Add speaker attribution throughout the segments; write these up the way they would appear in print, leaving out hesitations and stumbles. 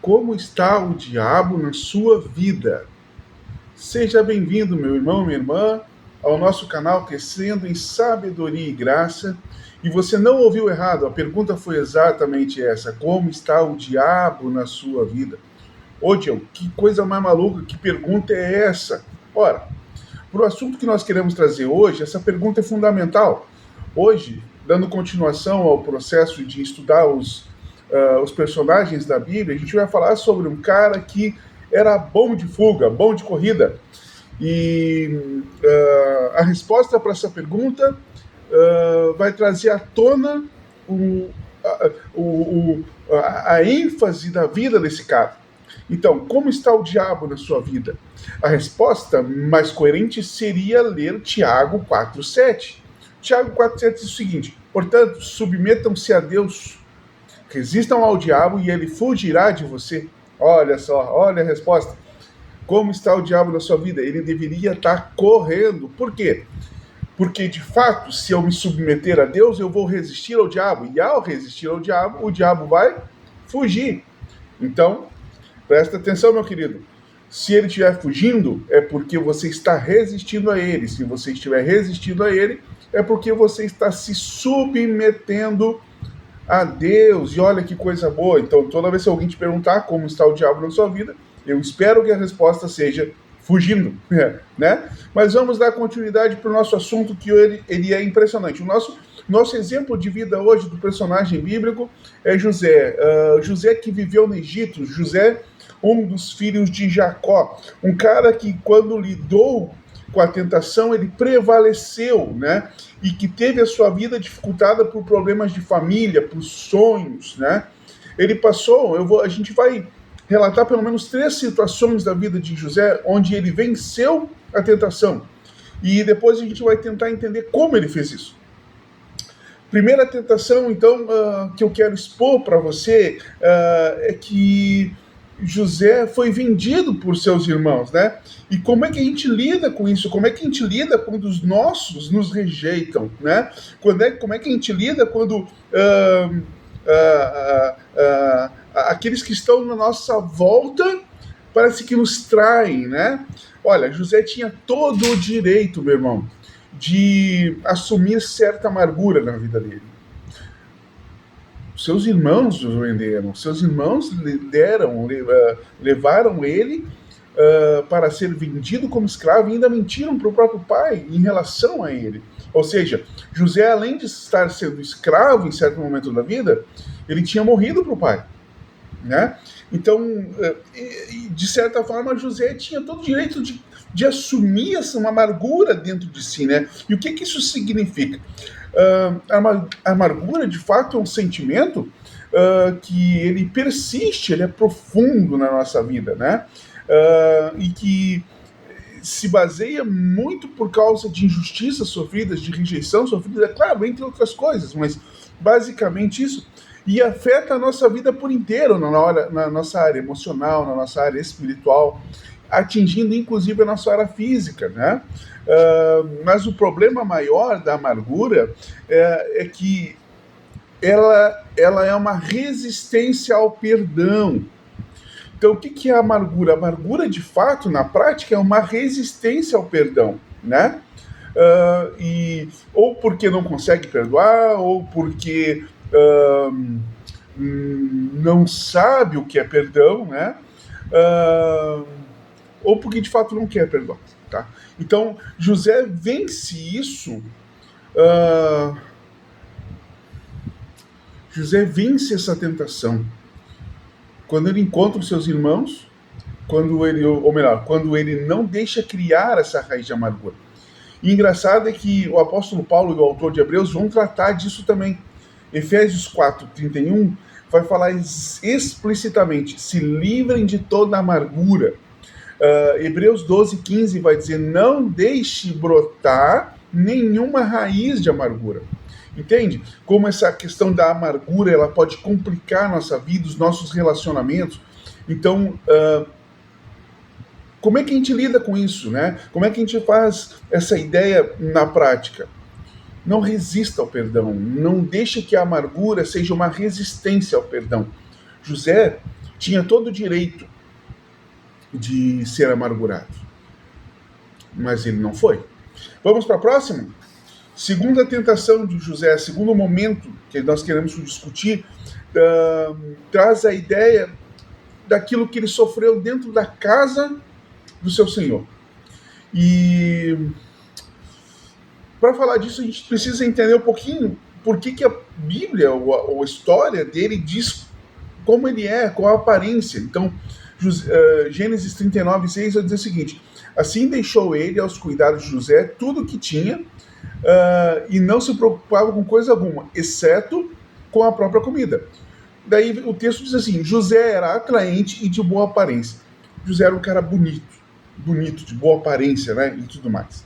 Speaker 1: Como está o diabo na sua vida? Seja bem-vindo, meu irmão, minha irmã, ao nosso canal Crescendo em Sabedoria e Graça. E você não ouviu errado, a pergunta foi exatamente essa: como está o diabo na sua vida? Ô, Diego, que coisa mais maluca, que pergunta é essa? Ora, para o assunto que nós queremos trazer hoje, essa pergunta é fundamental. Hoje, dando continuação ao processo de estudar os personagens da Bíblia, a gente vai falar sobre um cara que era bom de fuga, bom de corrida. E a resposta para essa pergunta vai trazer à tona a ênfase da vida desse cara. Então, como está o diabo na sua vida? A resposta mais coerente seria ler Tiago 4,7. Tiago 4,7 diz o seguinte: portanto, submetam-se a Deus, resistam ao diabo e ele fugirá de você. Olha só, olha a resposta. Como está o diabo na sua vida? Ele deveria estar correndo. Por quê? Porque, de fato, se eu me submeter a Deus, eu vou resistir ao diabo. E ao resistir ao diabo, o diabo vai fugir. Então, presta atenção, meu querido. Se ele estiver fugindo, é porque você está resistindo a ele. Se você estiver resistindo a ele, é porque você está se submetendo a Deus. E olha que coisa boa. Então, toda vez que alguém te perguntar como está o diabo na sua vida, eu espero que a resposta seja fugindo, né? Mas vamos dar continuidade para o nosso assunto, que ele é impressionante. O nosso exemplo de vida hoje do personagem bíblico é José. José que viveu no Egito, José, um dos filhos de Jacó, um cara que, quando lidou com a tentação, ele prevaleceu, né? E que teve a sua vida dificultada por problemas de família, por sonhos, né? Ele passou, a gente vai relatar pelo menos 3 situações da vida de José onde ele venceu a tentação. E depois a gente vai tentar entender como ele fez isso. Primeira tentação, então, que eu quero expor para você é que José foi vendido por seus irmãos, né? E como é que a gente lida com isso? Como é que a gente lida quando os nossos nos rejeitam, né? Como é que a gente lida quando aqueles que estão na nossa volta parece que nos traem, né? Olha, José tinha todo o direito, meu irmão, de assumir certa amargura na vida dele. Seus irmãos o venderam, seus irmãos levaram ele para ser vendido como escravo e ainda mentiram para o próprio pai em relação a ele. Ou seja, José, além de estar sendo escravo em certo momento da vida, ele tinha morrido para o pai, né? Então, de certa forma, José tinha todo o direito de assumir uma amargura dentro de si, né? E o que isso significa? A amargura, de fato, é um sentimento que ele persiste, ele é profundo na nossa vida, né? E que se baseia muito por causa de injustiças sofridas, de rejeição sofrida, é claro, entre outras coisas, mas basicamente isso. E afeta a nossa vida por inteiro, na nossa área emocional, na nossa área espiritual, atingindo inclusive a nossa área física, né? Mas o problema maior da amargura é que ela é uma resistência ao perdão. Então, o que é a amargura? A amargura, de fato, na prática, é uma resistência ao perdão, né? Ou porque não consegue perdoar, ou porque não sabe o que é perdão, né? Ou porque, de fato, não quer perdoar, tá? Então, José vence isso. José vence essa tentação quando ele encontra os seus irmãos, quando ele não deixa criar essa raiz de amargura. E engraçado é que o apóstolo Paulo e o autor de Hebreus vão tratar disso também. Efésios 4:31 vai falar explicitamente: se livrem de toda amargura. Hebreus 12:15 vai dizer: não deixe brotar nenhuma raiz de amargura. Entende? Como essa questão da amargura ela pode complicar a nossa vida, os nossos relacionamentos. Então, como é que a gente lida com isso, né? Como é que a gente faz essa ideia na prática? Não resista ao perdão, não deixe que a amargura seja uma resistência ao perdão. José tinha todo o direito de ser amargurado, mas ele não foi. Vamos para a próxima? Segunda tentação de José, segundo momento que nós queremos discutir, traz a ideia daquilo que ele sofreu dentro da casa do seu Senhor. E para falar disso, a gente precisa entender um pouquinho por que a Bíblia, ou a história dele, diz como ele é, qual a aparência. Então, Gênesis 39, 6 vai dizer o seguinte: assim deixou ele aos cuidados de José tudo o que tinha, e não se preocupava com coisa alguma, exceto com a própria comida. Daí o texto diz assim: José era atraente e de boa aparência. José era um cara bonito, de boa aparência, né, e tudo mais.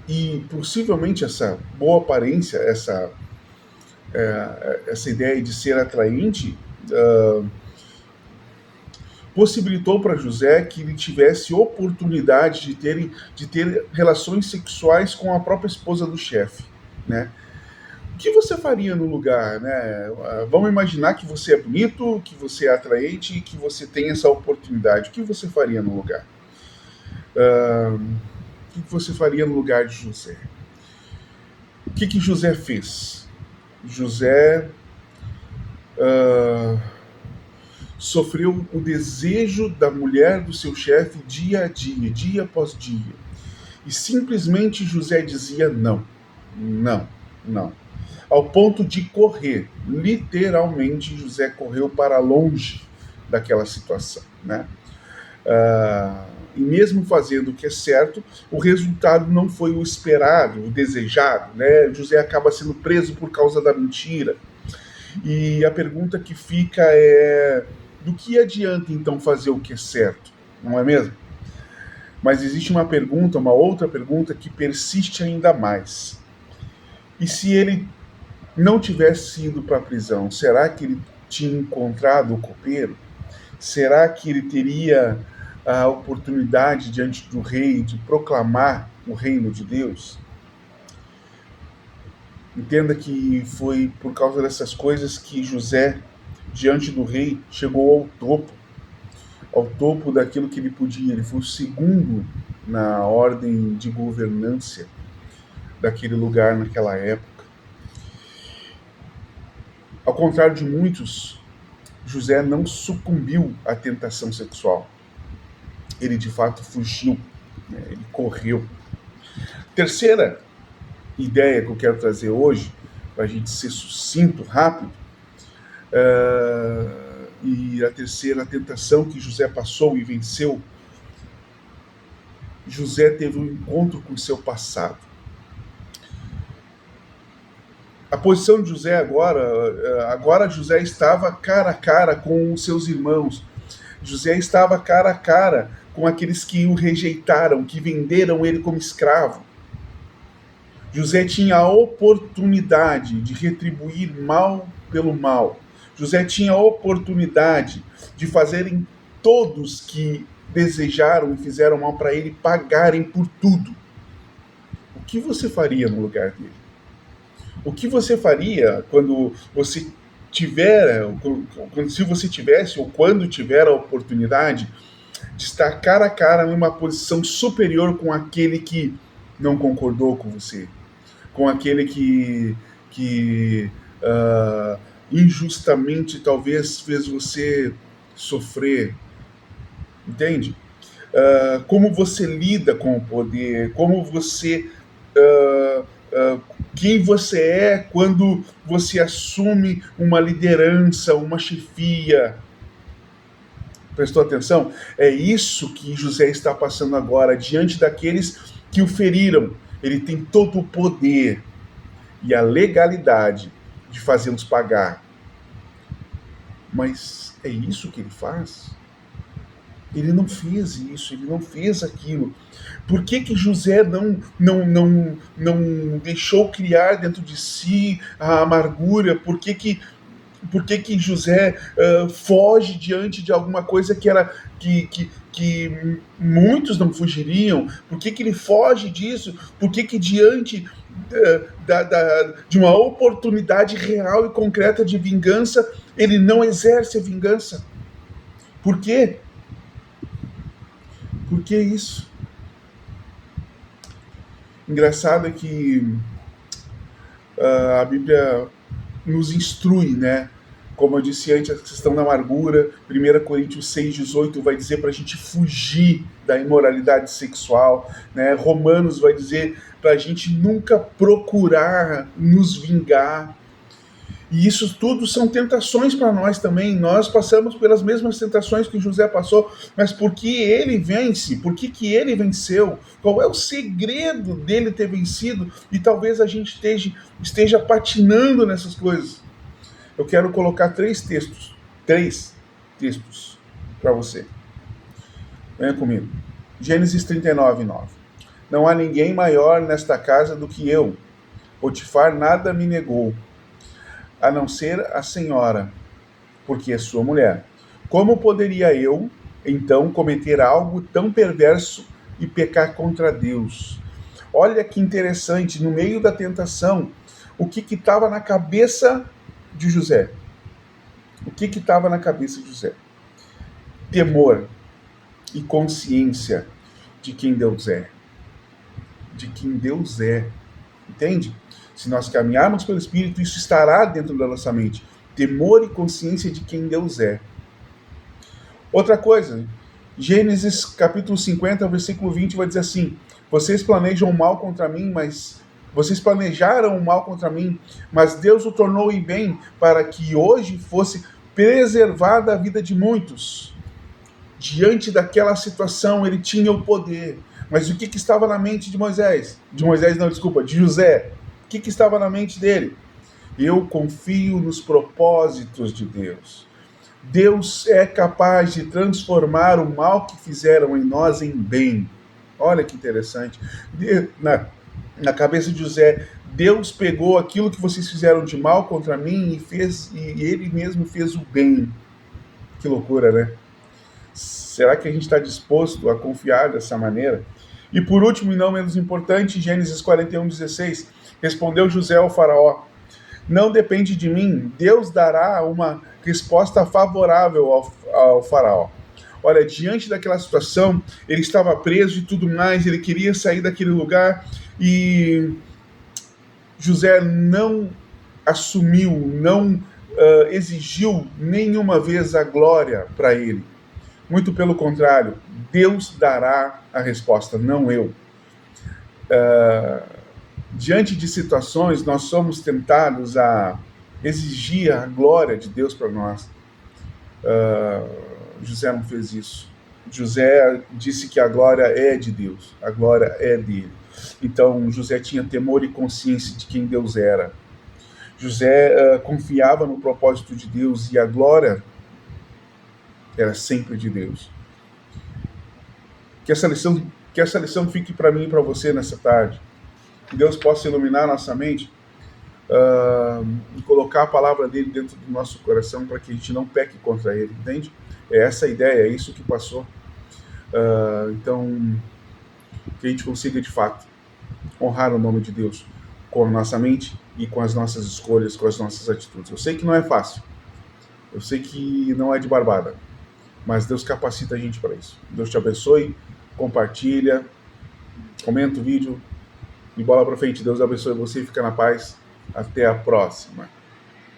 Speaker 1: E possivelmente essa boa aparência, essa ideia de ser atraente, possibilitou para José que ele tivesse oportunidade de ter relações sexuais com a própria esposa do chefe, né? O que você faria no lugar, né? Vamos imaginar que você é bonito, que você é atraente, que você tem essa oportunidade. O que você faria no lugar? O que você faria no lugar de José? O que José fez? José sofreu o desejo da mulher do seu chefe dia a dia, dia após dia. E simplesmente José dizia não, não, não. Ao ponto de correr. Literalmente, José correu para longe daquela situação, né? E mesmo fazendo o que é certo, o resultado não foi o esperado, o desejado, né? José acaba sendo preso por causa da mentira. E a pergunta que fica é: do que adianta então fazer o que é certo? Não é mesmo? Mas existe uma outra pergunta que persiste ainda mais. E se ele não tivesse ido para a prisão, será que ele tinha encontrado o copeiro? Será que ele teria a oportunidade diante do rei de proclamar o reino de Deus? Entenda que foi por causa dessas coisas que José, diante do rei, chegou ao topo daquilo que ele podia. Ele foi o segundo na ordem de governância daquele lugar naquela época. Ao contrário de muitos, José não sucumbiu à tentação sexual. Ele de fato fugiu, né? Ele correu. Terceira ideia que eu quero trazer hoje, para a gente ser sucinto, rápido, e a terceira tentação que José passou e venceu: José teve um encontro com o seu passado. A posição de José agora José estava cara a cara com os seus irmãos. José estava cara a cara com aqueles que o rejeitaram, que venderam ele como escravo. José tinha a oportunidade de retribuir mal pelo mal. José tinha a oportunidade de fazerem todos que desejaram e fizeram mal para ele pagarem por tudo. O que você faria no lugar dele? O que você faria quando você se você tivesse ou quando tiver a oportunidade de estar cara a cara numa posição superior com aquele que não concordou com você, com aquele que injustamente talvez fez você sofrer, entende? Como você lida com o poder, como você quem você é quando você assume uma liderança, uma chefia. Prestou atenção? É isso que José está passando agora, diante daqueles que o feriram. Ele tem todo o poder e a legalidade de fazê-los pagar. Mas é isso que ele faz? Ele não fez isso, ele não fez aquilo. Por que José não deixou criar dentro de si a amargura? Por que José foge diante de alguma coisa que muitos não fugiriam? Por que ele foge disso? Por que diante de uma oportunidade real e concreta de vingança, ele não exerce a vingança. Por quê? Por que isso? Engraçado é que a Bíblia nos instrui, né? Como eu disse antes, a questão da amargura, 1 Coríntios 6,18 vai dizer para a gente fugir da imoralidade sexual, né? Romanos vai dizer para a gente nunca procurar nos vingar. E isso tudo são tentações para nós também. Nós passamos pelas mesmas tentações que José passou, mas por que ele vence? Por que ele venceu? Qual é o segredo dele ter vencido? E talvez a gente esteja patinando nessas coisas. Eu quero colocar três textos para você. Venha comigo. Gênesis 39:9. Não há ninguém maior nesta casa do que eu. Potifar nada me negou, a não ser a senhora, porque é sua mulher. Como poderia eu, então, cometer algo tão perverso e pecar contra Deus? Olha que interessante, no meio da tentação, o que estava na cabeça de José? O que estava na cabeça de José? Temor e consciência de quem Deus é. De quem Deus é. Entende? Se nós caminharmos pelo Espírito, isso estará dentro da nossa mente. Temor e consciência de quem Deus é. Outra coisa, Gênesis capítulo 50, versículo 20 vai dizer assim: vocês planejam mal contra mim, vocês planejaram o mal contra mim, mas Deus o tornou em bem para que hoje fosse preservada a vida de muitos. Diante daquela situação, ele tinha o poder. Mas o que estava na mente de Moisés? De José. O que estava na mente dele? Eu confio nos propósitos de Deus. Deus é capaz de transformar o mal que fizeram em nós em bem. Olha que interessante. Na cabeça de José, Deus pegou aquilo que vocês fizeram de mal contra mim e ele mesmo fez o bem. Que loucura, né? Será que a gente está disposto a confiar dessa maneira? E por último, e não menos importante, Gênesis 41:16, respondeu José ao faraó: não depende de mim, Deus dará uma resposta favorável ao faraó. Olha, diante daquela situação, ele estava preso e tudo mais, ele queria sair daquele lugar e José não assumiu, não exigiu nenhuma vez a glória para ele. Muito pelo contrário, Deus dará a resposta, não eu. Diante de situações, nós somos tentados a exigir a glória de Deus para nós. José não fez isso. José disse que a glória é de Deus, a glória é dele. Então, José tinha temor e consciência de quem Deus era. José confiava no propósito de Deus e a glória era sempre de Deus. Que essa lição fique para mim e para você nessa tarde. Que Deus possa iluminar a nossa mente e colocar a palavra dele dentro do nosso coração para que a gente não peque contra ele, entende? É essa a ideia, é isso que passou. Então, que a gente consiga de fato honrar o nome de Deus com a nossa mente e com as nossas escolhas, com as nossas atitudes. Eu sei que não é fácil, eu sei que não é de barbada, mas Deus capacita a gente para isso. Deus te abençoe, compartilha, comenta o vídeo e bola para frente. Deus abençoe você e fica na paz. Até a próxima.